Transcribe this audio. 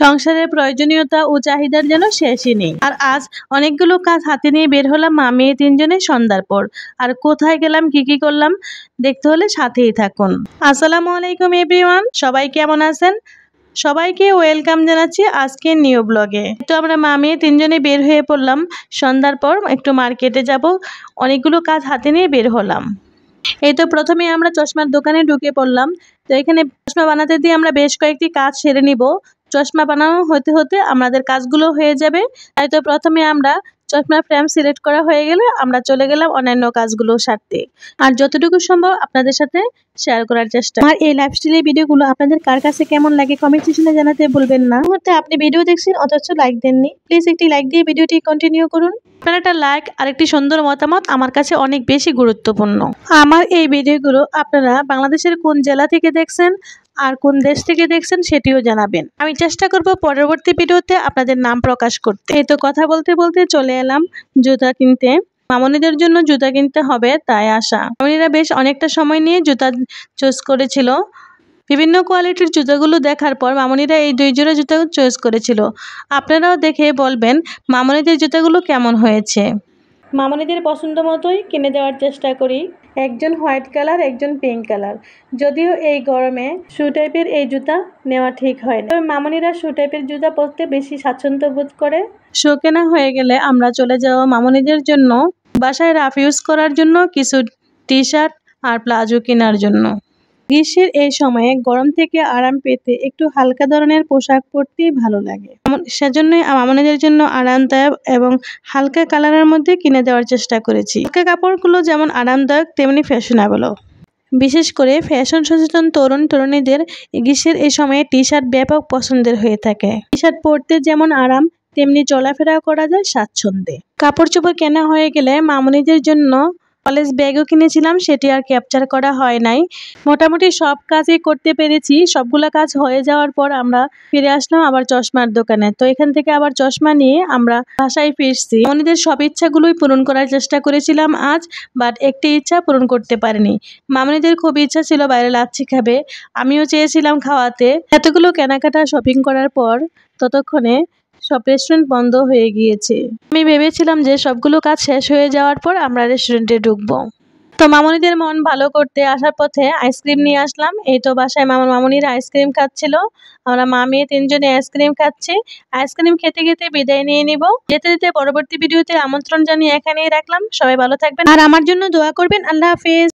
সংসারের প্রয়োজনীয়তা ও চাহিদার যেন শেষই নেই। আর আজ অনেকগুলো কাজ হাতে নিয়ে বের হলাম মা মেয়ে তিনজনে সন্ধ্যার পর। আর কোথায় গেলাম কি কি করলাম দেখতে হলে সাথেই থাকুন। আসসালামু আলাইকুম এভরিওয়ান, সবাই কেমন আছেন? সবাইকে ওয়েলকাম জানাচ্ছি আজকের নিউ ব্লগে। তো আমরা মা মেয়ে তিনজনে বের হয়ে পড়লাম সন্ধ্যার পর একটু মার্কেটে যাব, অনেকগুলো কাজ হাতে নিয়ে বের হলাম। এই তো প্রথমে আমরা চশমার দোকানে ঢুকে পড়লাম। তো এখানে চশমা বানাতে দিয়ে আমরা বেশ কয়েকটি কাজ সেরে নিব। চশমা বানানো হতে হতে আমাদের কাজগুলো হয়ে যাবে। তাই তো প্রথমে আমরা চশমার ফ্রেম সিলেক্ট করা হয়ে গেলে আমরা চলে গেলাম অন্যান্য কাজগুলো সারতে, আর যতটুকু সম্ভব আপনাদের সাথে শেয়ার করার চেষ্টা। আর এই লাইফস্টাইলের ভিডিওগুলো আপনাদের কার কাছে কেমন লাগে কমেন্ট সেকশনে জানাতে ভুলবেন না। মুহূর্তে আপনি ভিডিও দেখছেন অথচ লাইক দেননি, প্লিজ একটি লাইক দিয়ে ভিডিওটি কন্টিনিউ করুন। আপনার একটা লাইক আর একটি সুন্দর মতামত আমার কাছে অনেক বেশি গুরুত্বপূর্ণ। আমার এই ভিডিওগুলো আপনারা বাংলাদেশের কোন জেলা থেকে দেখছেন আর কোন দেশ থেকে দেখছেন সেটিও জানাবেন। আমি চেষ্টা করব পরবর্তী ভিডিওতে আপনাদের নাম প্রকাশ করতে। এই তো কথা বলতে বলতে চলে এলাম জুতা কিনতে। মামনিদের জন্য জুতা কিনতে হবে তাই আসা। মামনিরা বেশ অনেকটা সময় নিয়ে জুতা চয়েস করেছিল। বিভিন্ন কোয়ালিটির জুতাগুলো দেখার পর মামনিরা এই 2 জোড়া জুতা চয়েস করেছিল। আপনারাও দেখে বলবেন মামনিদের জুতাগুলো কেমন হয়েছে। মামনিদের পছন্দ মতোই কিনে দেওয়ার চেষ্টা করি। একজন হোয়াইট কালার, একজন পিঙ্ক কালার। যদিও এই গরমে শু টাইপের এই জুতা নেওয়া ঠিক হয় না, তবে মামনিরা শু টাইপের জুতা পরতে বেশি স্বাচ্ছন্দ্য বোধ করে। শু কেনা হয়ে গেলে আমরা চলে যাওয়া মামনিদের জন্য বাসায় রাফ ইউজ করার জন্য কিছু টি শার্ট আর প্লাজো কেনার জন্য। গ্রীষ্মের এই সময়ে গরম থেকে আরাম পেতে একটু হালকা ধরনের পোশাক পরতেই ভালো লাগে। সেজন্যই মামনিদের জন্য আরামদায়ক এবং হালকা কালারের মধ্যে কিনে দেওয়ার চেষ্টা করেছি। হালকা কাপড়গুলো যেমন আরামদায়ক তেমনি ফ্যাশনেবলও। বিশেষ করে ফ্যাশন সচেতন তরুণ তরুণীদের গ্রীষ্মের এই সময়ে টি শার্ট ব্যাপক পছন্দের হয়ে থাকে। টি শার্ট পরতে যেমন আরাম তেমনি চলাফেরা করা যায় স্বাচ্ছন্দ্যে। কাপড় চোপড় কেনা হয়ে গেলে মামনিদের জন্য কলেজ ব্যাগও কিনেছিলাম, সেটি আর ক্যাপচার করা হয় নাই। মোটামুটি সব কাজই করতে পেরেছি। সবগুলো কাজ হয়ে যাওয়ার পর আমরা ফিরে আসলাম আবার চশমার দোকানে। তো এখান থেকে আবার চশমা নিয়ে আমরা বাসায় ফিরছি। মামনিদের সব ইচ্ছাগুলোই পূরণ করার চেষ্টা করেছিলাম আজ, বাট একটি ইচ্ছা পূরণ করতে পারিনি। মামনিদের খুব ইচ্ছা ছিল বাইরে লাচ্ছি খাবে, আমিও চেয়েছিলাম খাওয়াতে। এতগুলো কেনাকাটা শপিং করার পর ততক্ষণে সব রেস্টুরেন্ট বন্ধ হয়ে গিয়েছে। আমি ভেবেছিলাম যে সবগুলো কাজ শেষ হয়ে যাওয়ার পর আমরা রেস্টুরেন্টে ঢুকবো। তো মামনিদের মন ভালো করতে আসার পথে আইসক্রিম নিয়ে আসলাম। এই তো বাসায় মামনিরা আইসক্রিম খাচ্ছিল, আমরা মা মেয়ে তিনজনে আইসক্রিম খাচ্ছি। আইসক্রিম খেতে খেতে বিদায় নিয়ে নিব। যেতে যেতে পরবর্তী ভিডিওতে আমন্ত্রণ জানিয়ে এখানেই রাখলাম। সবাই ভালো থাকবেন আর আমার জন্য দোয়া করবেন। আল্লাহ হাফেজ।